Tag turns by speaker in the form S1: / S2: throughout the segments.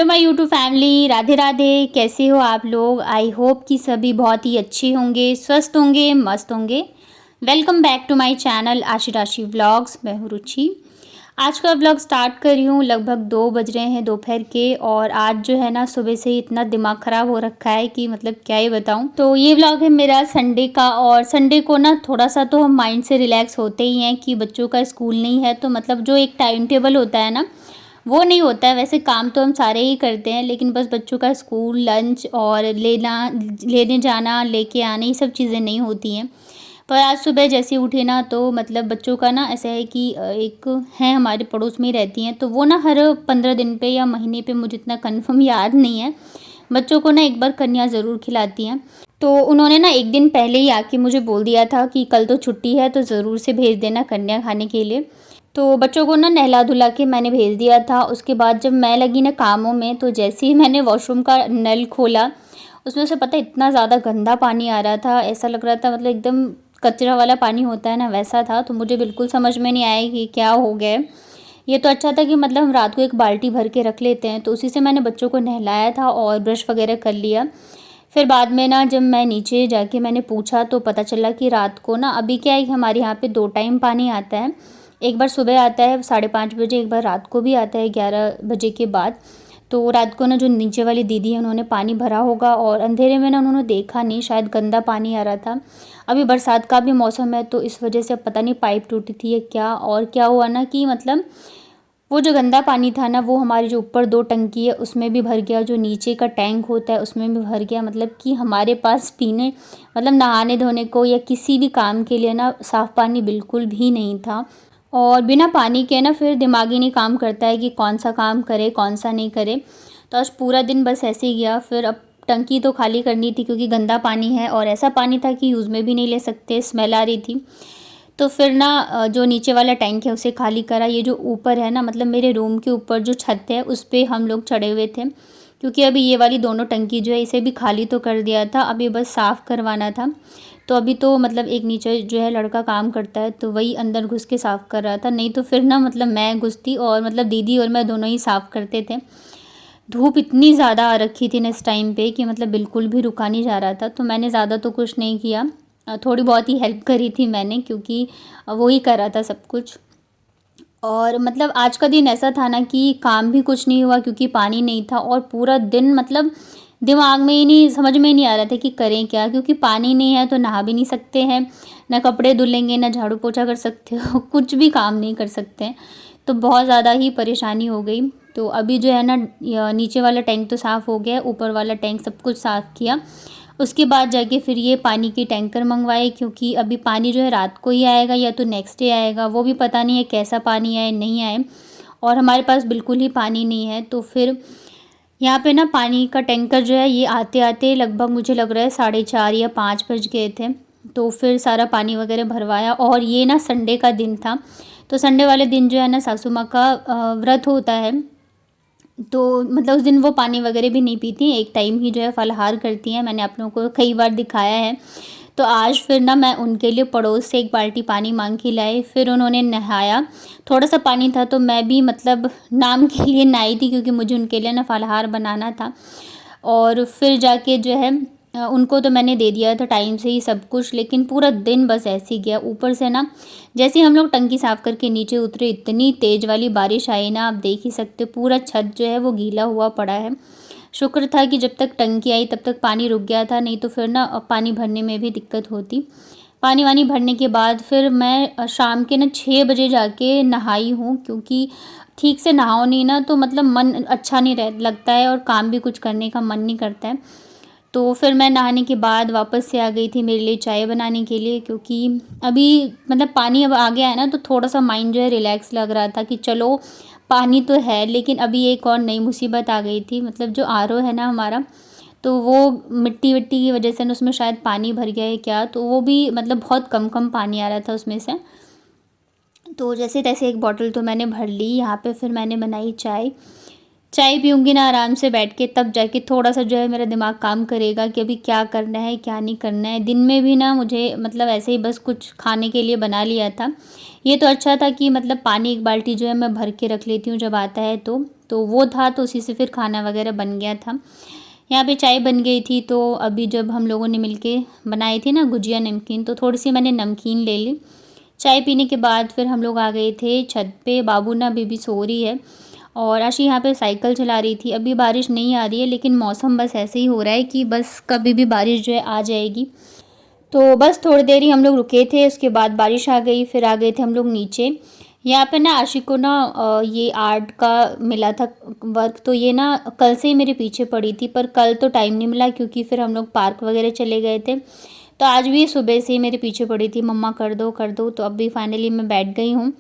S1: Hello my YouTube family, Radhe Radhe. कैसे हो आप लोग? आई होप कि सभी बहुत ही अच्छे होंगे, स्वस्थ होंगे, मस्त होंगे। Welcome back to my channel Aashi Rashi vlogs. मैं हूँ रुचि। आज का व्लॉग स्टार्ट कर रही हूँ। लगभग 2 बज रहे हैं दोपहर के, और आज जो है ना सुबह से ही इतना दिमाग ख़राब हो रखा है कि मतलब क्या ही बताऊँ। तो ये व्लॉग है मेरा संडे का, और संडे को ना थोड़ा सा तो हम माइंड से रिलैक्स होते ही हैं कि बच्चों का स्कूल नहीं है, तो मतलब जो एक टाइम टेबल होता है ना वो नहीं होता है। वैसे काम तो हम सारे ही करते हैं, लेकिन बस बच्चों का स्कूल, लंच और लेने जाना, लेके आना, ये सब चीज़ें नहीं होती हैं। पर आज सुबह जैसे उठे ना, तो मतलब बच्चों का ना ऐसा है कि एक है हमारे पड़ोस में ही रहती हैं, तो वो ना हर 15 दिन पे या महीने पे, मुझे इतना कंफर्म याद नहीं है, बच्चों को ना एक बार कन्या ज़रूर खिलाती हैं। तो उन्होंने ना एक दिन पहले ही आके मुझे बोल दिया था कि कल तो छुट्टी है, तो ज़रूर से भेज देना कन्या खाने के लिए। तो बच्चों को ना नहला धुला के मैंने भेज दिया था। उसके बाद जब मैं लगी ना कामों में, तो जैसे ही मैंने वॉशरूम का नल खोला, उसमें से पता है इतना ज़्यादा गंदा पानी आ रहा था। ऐसा लग रहा था मतलब एकदम कचरा वाला पानी होता है ना, वैसा था। तो मुझे बिल्कुल समझ में नहीं आया कि क्या हो गया है। ये तो अच्छा था कि मतलब हम रात को एक बाल्टी भर के रख लेते हैं, तो उसी से मैंने बच्चों को नहलाया था और ब्रश वगैरह कर लिया। फिर बाद में ना जब मैं नीचे जाके मैंने पूछा, तो पता चला कि रात को ना, अभी क्या है कि हमारे यहाँ पे 2 टाइम पानी आता है। एक बार सुबह आता है 5:30 बजे, एक बार रात को भी आता है 11 बजे के बाद। तो रात को ना जो नीचे वाली दीदी है, उन्होंने पानी भरा होगा, और अंधेरे में ना उन्होंने देखा नहीं, शायद गंदा पानी आ रहा था। अभी बरसात का भी मौसम है, तो इस वजह से अब पता नहीं पाइप टूटी थी या क्या, और क्या हुआ ना कि मतलब वो जो गंदा पानी था ना, वो हमारी जो ऊपर 2 टंकी है उसमें भी भर गया, जो नीचे का टैंक होता है उसमें भी भर गया। मतलब कि हमारे पास पीने, मतलब नहाने धोने को या किसी भी काम के लिए ना साफ़ पानी बिल्कुल भी नहीं था। और बिना पानी के ना फिर दिमाग ही नहीं काम करता है कि कौन सा काम करे, कौन सा नहीं करे। तो आज पूरा दिन बस ऐसे ही गया। फिर अब टंकी तो खाली करनी थी, क्योंकि गंदा पानी है, और ऐसा पानी था कि यूज़ में भी नहीं ले सकते, स्मेल आ रही थी। तो फिर ना जो नीचे वाला टैंक है उसे खाली करा। ये जो ऊपर है ना, मतलब मेरे रूम के ऊपर जो छत है उस पे हम लोग चढ़े हुए थे, क्योंकि अभी ये वाली दोनों टंकी जो है इसे भी खाली तो कर दिया था, अभी बस साफ़ करवाना था। तो अभी तो मतलब एक नीचे जो है लड़का काम करता है, तो वही अंदर घुस के साफ़ कर रहा था। नहीं तो फिर ना मतलब मैं घुसती, और मतलब दीदी और मैं दोनों ही साफ़ करते थे। धूप इतनी ज़्यादा आ रखी थी ना इस टाइम पे कि मतलब बिल्कुल भी रुका नहीं जा रहा था। तो मैंने ज़्यादा तो कुछ नहीं किया, थोड़ी बहुत ही हेल्प करी थी मैंने, क्योंकि वो ही कर रहा था सब कुछ। और मतलब आज का दिन ऐसा था ना कि काम भी कुछ नहीं हुआ, क्योंकि पानी नहीं था, और पूरा दिन मतलब दिमाग में ही नहीं, समझ में ही नहीं आ रहा था कि करें क्या, क्योंकि पानी नहीं है तो नहा भी नहीं सकते हैं, ना कपड़े धुलेंगे, ना झाड़ू पोछा कर सकते हो कुछ भी काम नहीं कर सकते हैं। तो बहुत ज़्यादा ही परेशानी हो गई। तो अभी जो है ना नीचे वाला टैंक तो साफ़ हो गया, ऊपर वाला टैंक सब कुछ साफ़ किया। उसके बाद जाके फिर ये पानी की टैंकर मंगवाए, क्योंकि अभी पानी जो है रात को ही आएगा या तो नेक्स्ट डे आएगा, वो भी पता नहीं है कैसा पानी आए नहीं आए। और हमारे पास बिल्कुल ही पानी नहीं है। तो फिर यहाँ पे ना पानी का टैंकर जो है ये आते आते लगभग मुझे लग रहा है 4:30 या 5 बज गए थे। तो फिर सारा पानी वगैरह भरवाया, और ये ना संडे का दिन था। तो संडे वाले दिन जो है ना सासू माँ का व्रत होता है, तो मतलब उस दिन वो पानी वगैरह भी नहीं पीती, एक टाइम ही जो है फलाहार करती हैं। मैंने आप लोगों को कई बार दिखाया है। तो आज फिर ना मैं उनके लिए पड़ोस से एक बाल्टी पानी मांग के लाई, फिर उन्होंने नहाया। थोड़ा सा पानी था, तो मैं भी मतलब नाम के लिए नहाई थी, क्योंकि मुझे उनके लिए ना फलाहार बनाना था। और फिर जाके जो है उनको तो मैंने दे दिया था टाइम से ही सब कुछ, लेकिन पूरा दिन बस ऐसे ही गया। ऊपर से ना जैसे ही हम लोग टंकी साफ़ करके नीचे उतरे, इतनी तेज़ वाली बारिश आई ना, आप देख ही सकते, पूरा छत जो है वो गीला हुआ पड़ा है। शुक्र था कि जब तक टंकी आई तब तक पानी रुक गया था, नहीं तो फिर ना पानी भरने में भी दिक्कत होती। पानी वानी भरने के बाद फिर मैं शाम के ना 6 बजे जाके नहाई हूँ, क्योंकि ठीक से नहाओ नहीं ना तो मतलब मन अच्छा नहीं लगता है, और काम भी कुछ करने का मन नहीं करता है। तो फिर मैं नहाने के बाद वापस से आ गई थी मेरे लिए चाय बनाने के लिए, क्योंकि अभी मतलब पानी अब आ गया है ना, तो थोड़ा सा माइंड जो है रिलैक्स लग रहा था कि चलो पानी तो है। लेकिन अभी एक और नई मुसीबत आ गई थी, मतलब जो आरओ है ना हमारा, तो वो मिट्टी विट्टी की वजह से ना उसमें शायद पानी भर गया है क्या, तो वो भी मतलब बहुत कम कम पानी आ रहा था उसमें से। तो जैसे तैसे एक बॉटल तो मैंने भर ली। यहाँ पे फिर मैंने बनाई चाय। चाय पीऊँगी ना आराम से बैठ के, तब जाके थोड़ा-सा जो है मेरा दिमाग काम करेगा कि अभी क्या करना है, क्या नहीं करना है। दिन में भी ना मुझे मतलब ऐसे ही बस कुछ खाने के लिए बना लिया था। ये तो अच्छा था कि मतलब पानी 1 बाल्टी जो है मैं भर के रख लेती हूँ जब आता है तो वो था, तो उसी से फिर खाना वगैरह बन गया था। यहाँ पे चाय बन गई थी, तो अभी जब हम लोगों ने मिलके बनाई थी ना गुजिया नमकीन, तो थोड़ी-सी मैंने नमकीन ले ली। चाय पीने के बाद फिर हम लोग आ गए थे छत पे। बाबू ना अभी भी सो रही है और आशी यहाँ पे साइकिल चला रही थी। अभी बारिश नहीं आ रही है, लेकिन मौसम बस ऐसे ही हो रहा है कि बस कभी भी बारिश जो है आ जाएगी। तो बस थोड़ी देर ही हम लोग रुके थे, उसके बाद बारिश आ गई, फिर आ गए थे हम लोग नीचे। यहाँ पे ना आशी को ना ये आर्ट का मिला था वर्क, तो ये ना कल से ही मेरे पीछे पड़ी थी, पर कल तो टाइम नहीं मिला क्योंकि फिर हम लोग पार्क वगैरह चले गए थे। तो आज भी सुबह से ही मेरे पीछे पड़ी थी, मम्मा कर दो कर दो। तो अभी फाइनली मैं बैठ गई हूँ।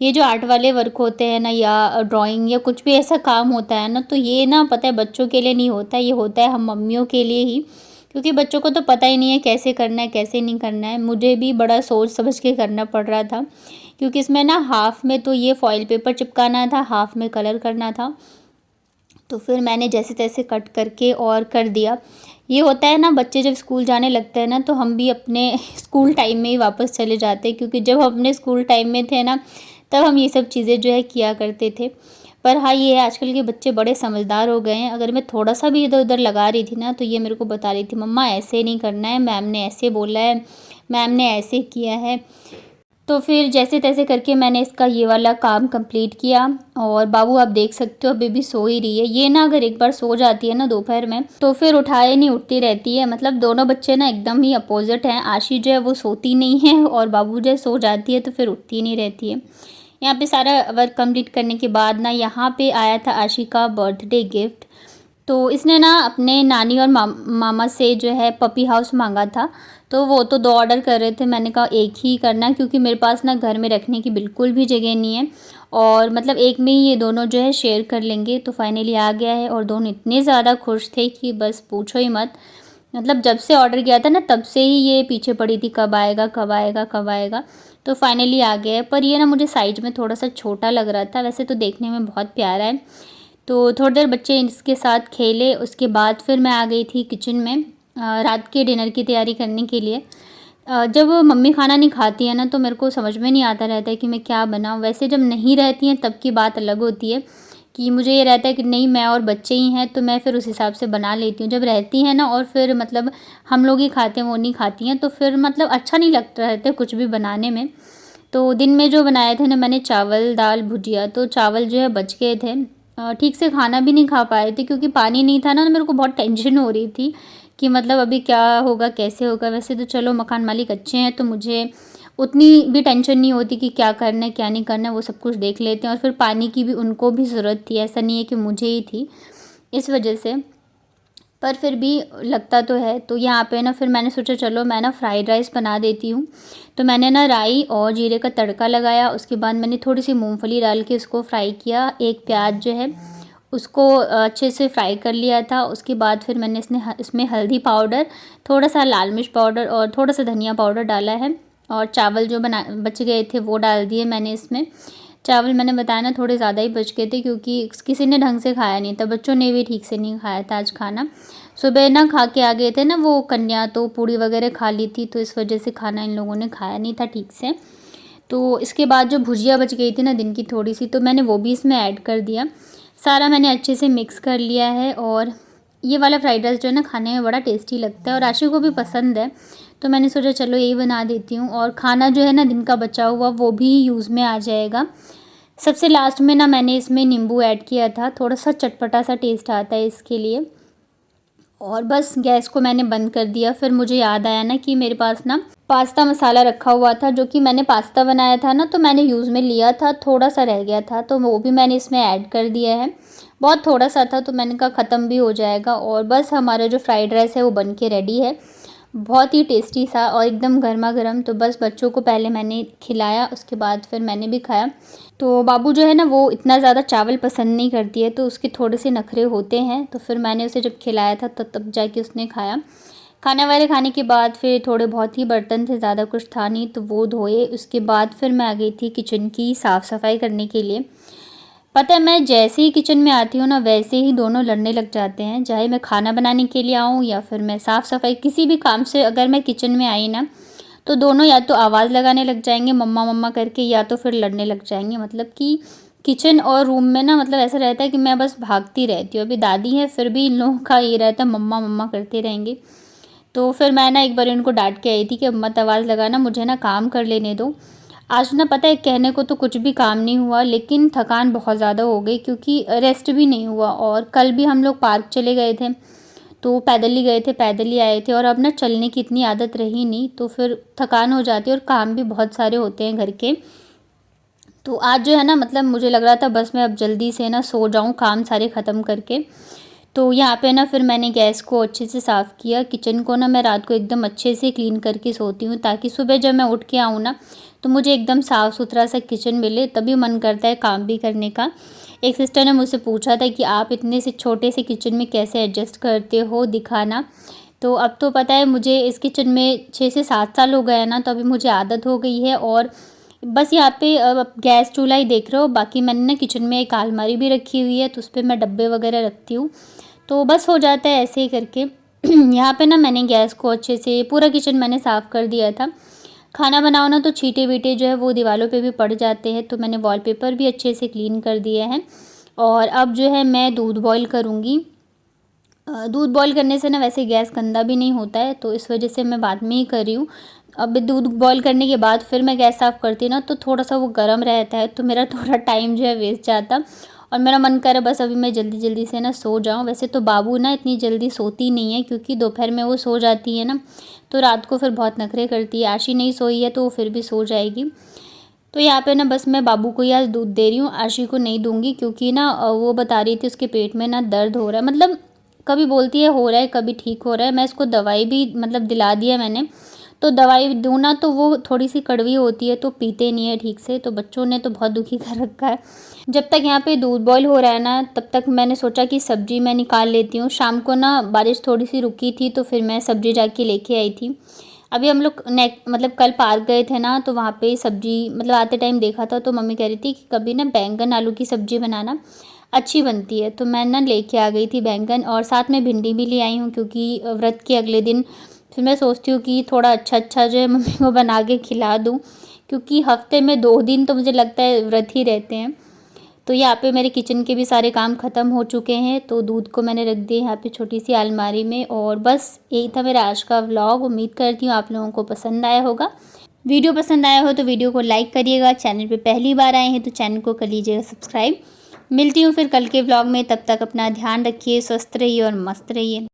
S1: ये जो आर्ट वाले वर्क होते हैं ना, या ड्राइंग या कुछ भी ऐसा काम होता है ना, तो ये ना पता है बच्चों के लिए नहीं होता, ये होता है हम मम्मियों के लिए ही। क्योंकि बच्चों को तो पता ही नहीं है कैसे करना है कैसे नहीं करना है। मुझे भी बड़ा सोच समझ के करना पड़ रहा था, क्योंकि इसमें ना हाफ में तो ये फॉइल पेपर चिपकाना था, हाफ में कलर करना था। तो फिर मैंने जैसे तैसे कट करके और कर दिया। ये होता है ना, बच्चे जब स्कूल जाने लगते हैं ना, तो हम भी अपने स्कूल टाइम में ही वापस चले जाते हैं, क्योंकि जब हम अपने स्कूल टाइम में थे ना, तब हम ये सब चीज़ें जो है किया करते थे। पर हाँ, ये है आजकल के बच्चे बड़े समझदार हो गए हैं। अगर मैं थोड़ा-सा भी इधर-उधर लगा रही थी ना, तो ये मेरे को बता रही थी, मम्मा ऐसे नहीं करना है, मैम ने ऐसे बोला है, मैम ने ऐसे किया है। तो फिर जैसे-तैसे करके मैंने इसका ये वाला काम कंप्लीट किया। और बाबू आप देख सकते हो अभी भी सो ही रही है। ये ना अगर एक बार सो जाती है ना दोपहर में, तो फिर उठाए नहीं उठती रहती है। मतलब दोनों बच्चे ना एकदम ही अपोज़िट हैं। आशी जो है वो सोती नहीं है, और बाबू जो है सो जाती है तो फिर उठती नहीं रहती है। यहाँ पे सारा वर्क कंप्लीट करने के बाद ना यहाँ पे आया था आशी का बर्थडे गिफ्ट। तो इसने ना अपने नानी और मामा से जो है पपी हाउस मांगा था। तो वो तो 2 ऑर्डर कर रहे थे, मैंने कहा एक ही करना, क्योंकि मेरे पास ना घर में रखने की बिल्कुल भी जगह नहीं है, और मतलब एक में ही ये दोनों जो है शेयर कर लेंगे। तो फाइनली आ गया है, और दोनों इतने ज़्यादा खुश थे कि बस पूछो ही मत। मतलब जब से ऑर्डर किया था ना, तब से ही ये पीछे पड़ी थी, कब आएगा कब आएगा कब आएगा। तो फाइनली आ गया है, पर ये ना मुझे साइज़ में थोड़ा सा छोटा लग रहा था। वैसे तो देखने में बहुत प्यारा है। तो थोड़ी देर बच्चे इसके साथ खेले, उसके बाद फिर मैं आ गई थी किचन में रात के डिनर की तैयारी करने के लिए। जब मम्मी खाना नहीं खाती है ना, तो मेरे को समझ में नहीं आता रहता है कि मैं क्या बनाऊँ। वैसे जब नहीं रहती हैं तब की बात अलग होती है, कि मुझे ये रहता है कि नहीं मैं और बच्चे ही हैं, तो मैं फिर उस हिसाब से बना लेती हूँ। जब रहती हैं ना और फिर मतलब हम लोग ही खाते हैं वो नहीं खाती हैं, तो फिर मतलब अच्छा नहीं लगता रहता है कुछ भी बनाने में। तो दिन में जो बनाए थे ना मैंने, चावल दाल भुजिया, तो चावल जो है बच गए थे। ठीक से खाना भी नहीं खा पाए थे, क्योंकि पानी नहीं था ना, तो मेरे को बहुत टेंशन हो रही थी कि मतलब अभी क्या होगा कैसे होगा। वैसे तो चलो मकान मालिक अच्छे हैं, तो मुझे उतनी भी टेंशन नहीं होती कि क्या करना है क्या नहीं करना है, वो सब कुछ देख लेते हैं। और फिर पानी की भी उनको भी ज़रूरत थी, ऐसा नहीं है कि मुझे ही थी, इस वजह से। पर फिर भी लगता तो है। तो यहाँ पे ना फिर मैंने सोचा चलो मैं ना फ्राइड राइस बना देती हूँ। तो मैंने ना राई और जीरे का तड़का लगाया, उसके बाद मैंने थोड़ी सी मूंगफली डाल के उसको फ्राई किया। एक प्याज जो है उसको अच्छे से फ्राई कर लिया था। उसके बाद फिर मैंने इसमें हल्दी पाउडर, थोड़ा सा लाल मिर्च पाउडर और थोड़ा सा धनिया पाउडर डाला है। और चावल जो बच गए थे वो डाल दिए मैंने इसमें। चावल मैंने बताया ना थोड़े ज़्यादा ही बच गए थे, क्योंकि किसी ने ढंग से खाया नहीं था, बच्चों ने भी ठीक से नहीं खाया था आज खाना। सुबह ना खा के आ गए थे ना वो कन्या, तो पूड़ी वगैरह खा ली थी, तो इस वजह से खाना इन लोगों ने खाया नहीं था ठीक से। तो इसके बाद जो भुजिया बच गई थी ना दिन की थोड़ी सी, तो मैंने वो भी इसमें ऐड कर दिया। सारा मैंने अच्छे से मिक्स कर लिया है। और ये वाला फ्राइड राइस जो है ना खाने में बड़ा टेस्टी लगता है, और आशु को भी पसंद है, तो मैंने सोचा चलो यही बना देती हूँ। और खाना जो है ना दिन का बचा हुआ वो भी यूज़ में आ जाएगा। सबसे लास्ट में ना मैंने इसमें नींबू ऐड किया था, थोड़ा सा चटपटा सा टेस्ट आता है इसके लिए। और बस गैस को मैंने बंद कर दिया। फिर मुझे याद आया ना कि मेरे पास ना पास्ता मसाला रखा हुआ था, जो कि मैंने पास्ता बनाया था ना, तो मैंने यूज़ में लिया था, थोड़ा सा रह गया था, तो वो भी मैंने इसमें ऐड कर दिया है। बहुत थोड़ा सा था, तो मैंने कहा ख़त्म भी हो जाएगा। और बस हमारा जो फ्राइड राइस है वो बन के रेडी है, बहुत ही टेस्टी सा और एकदम गर्मा गर्म। तो बस बच्चों को पहले मैंने खिलाया, उसके बाद फिर मैंने भी खाया। तो बाबू जो है ना वो इतना ज़्यादा चावल पसंद नहीं करती है, तो उसके थोड़े से नखरे होते हैं। तो फिर मैंने उसे जब खिलाया था तो तब जाके उसने खाया। खाना वाले खाने के बाद फिर थोड़े बहुत ही बर्तन थे, ज़्यादा कुछ था नहीं, तो वो धोए। उसके बाद फिर मैं आ गई थी किचन की साफ़ सफाई करने के लिए। पता है मैं जैसे ही किचन में आती हूँ ना वैसे ही दोनों लड़ने लग जाते हैं। चाहे मैं खाना बनाने के लिए आऊँ या फिर मैं साफ़ सफाई किसी भी काम से अगर मैं किचन में आई ना, तो दोनों या तो आवाज़ लगाने लग जाएंगे मम्मा मम्मा करके, या तो फिर लड़ने लग जाएंगे। मतलब कि किचन और रूम में ना मतलब ऐसा रहता है कि मैं बस भागती रहती हूँ। अभी दादी है फिर भी इन लोगों का ये रहता है मम्मा मम्मा करते रहेंगे। तो फिर मैं ना एक बार इनको डांट के आई थी कि मत आवाज़ लगाना, मुझे ना काम कर लेने दो। आज ना पता है कहने को तो कुछ भी काम नहीं हुआ, लेकिन थकान बहुत ज़्यादा हो गई क्योंकि रेस्ट भी नहीं हुआ। और कल भी हम लोग पार्क चले गए थे, तो पैदल ही गए थे, पैदल ही आए थे। और अब ना चलने की इतनी आदत रही नहीं, तो फिर थकान हो जाती है और काम भी बहुत सारे होते हैं घर के। तो आज जो है ना मतलब मुझे लग रहा था बस मैं अब जल्दी से ना सो जाऊँ काम सारे ख़त्म करके। तो यहाँ पे ना फिर मैंने गैस को अच्छे से साफ़ किया। किचन को ना मैं रात को एकदम अच्छे से क्लीन करके सोती हूँ, ताकि सुबह जब मैं उठ के आऊँ ना तो मुझे एकदम साफ़ सुथरा सा किचन मिले, तभी मन करता है काम भी करने का। एक सिस्टर ने मुझसे पूछा था कि आप इतने से छोटे से किचन में कैसे एडजस्ट करते हो, दिखाना। तो अब तो पता है मुझे इस किचन में 6 से 7 साल हो गए हैं ना, तो अभी मुझे आदत हो गई है। और बस यहाँ पे अब गैस चूल्हा ही देख रहे हो, बाकी मैंने ना किचन में एक अलमारी भी रखी हुई है, तो उस पर मैं डब्बे वगैरह रखती हूँ। तो बस हो जाता है ऐसे ही करके। यहाँ पे ना मैंने गैस को अच्छे से पूरा किचन मैंने साफ़ कर दिया था। खाना बनाओ ना तो छींटे वीटे जो है वो दीवारों पे भी पड़ जाते हैं, तो मैंने वॉलपेपर भी अच्छे से क्लीन कर दिए हैं। और अब जो है मैं दूध बॉईल करूँगी। दूध बॉईल करने से ना वैसे गैस गंदा भी नहीं होता है, तो इस वजह से मैं बाद में ही कर रही हूँ। अब दूध बॉईल करने के बाद फिर मैं गैस साफ़ करती ना तो थोड़ा सा वो गर्म रहता है, तो मेरा थोड़ा टाइम जो है वेस्ट जाता। और मेरा मन करे बस अभी मैं जल्दी जल्दी से ना सो जाऊँ। वैसे तो बाबू ना इतनी जल्दी सोती नहीं है, क्योंकि दोपहर में वो सो जाती है ना, तो रात को फिर बहुत नखरे करती है। आशी नहीं सोई है तो वो फिर भी सो जाएगी। तो यहाँ पे ना बस मैं बाबू को ही आज दूध दे रही हूँ, आशी को नहीं दूंगी, क्योंकि ना वो बता रही थी उसके पेट में ना दर्द हो रहा है। मतलब कभी बोलती है हो रहा है, कभी ठीक हो रहा है। मैं इसको दवाई भी मतलब दिला दिया मैंने, तो दवाई दूँ ना तो वो थोड़ी सी कड़वी होती है, तो पीते नहीं है ठीक से। तो बच्चों ने तो बहुत दुखी कर रखा है। जब तक यहाँ पे दूध बॉईल हो रहा है ना, तब तक मैंने सोचा कि सब्ज़ी मैं निकाल लेती हूँ। शाम को ना बारिश थोड़ी सी रुकी थी, तो फिर मैं सब्ज़ी जाके लेके आई थी। अभी हम लोग मतलब कल पार्क गए थे ना, तो वहाँ पे सब्ज़ी मतलब आते टाइम देखा था, तो मम्मी कह रही थी कि कभी ना बैंगन आलू की सब्ज़ी बनाना, अच्छी बनती है। तो मैं ना लेके आ गई थी बैंगन, और साथ में भिंडी भी ले आई हूँ, क्योंकि व्रत के अगले दिन फिर मैं सोचती हूँ कि थोड़ा अच्छा अच्छा जो है मम्मी को बना के खिला दूँ, क्योंकि हफ्ते में 2 दिन तो मुझे लगता है व्रत ही रहते हैं। तो यहाँ पे मेरे किचन के भी सारे काम ख़त्म हो चुके हैं, तो दूध को मैंने रख दिया यहाँ पे छोटी सी अलमारी में। और बस यही था मेरा आज का व्लॉग। उम्मीद करती हूँ आप लोगों को पसंद आया होगा। वीडियो पसंद आया हो तो वीडियो को लाइक करिएगा। चैनल पे पहली बार आए हैं तो चैनल को कर लीजिएगा सब्सक्राइब। मिलती हूँ फिर कल के व्लॉग में, तब तक अपना ध्यान रखिए, स्वस्थ रहिए और मस्त रहिए।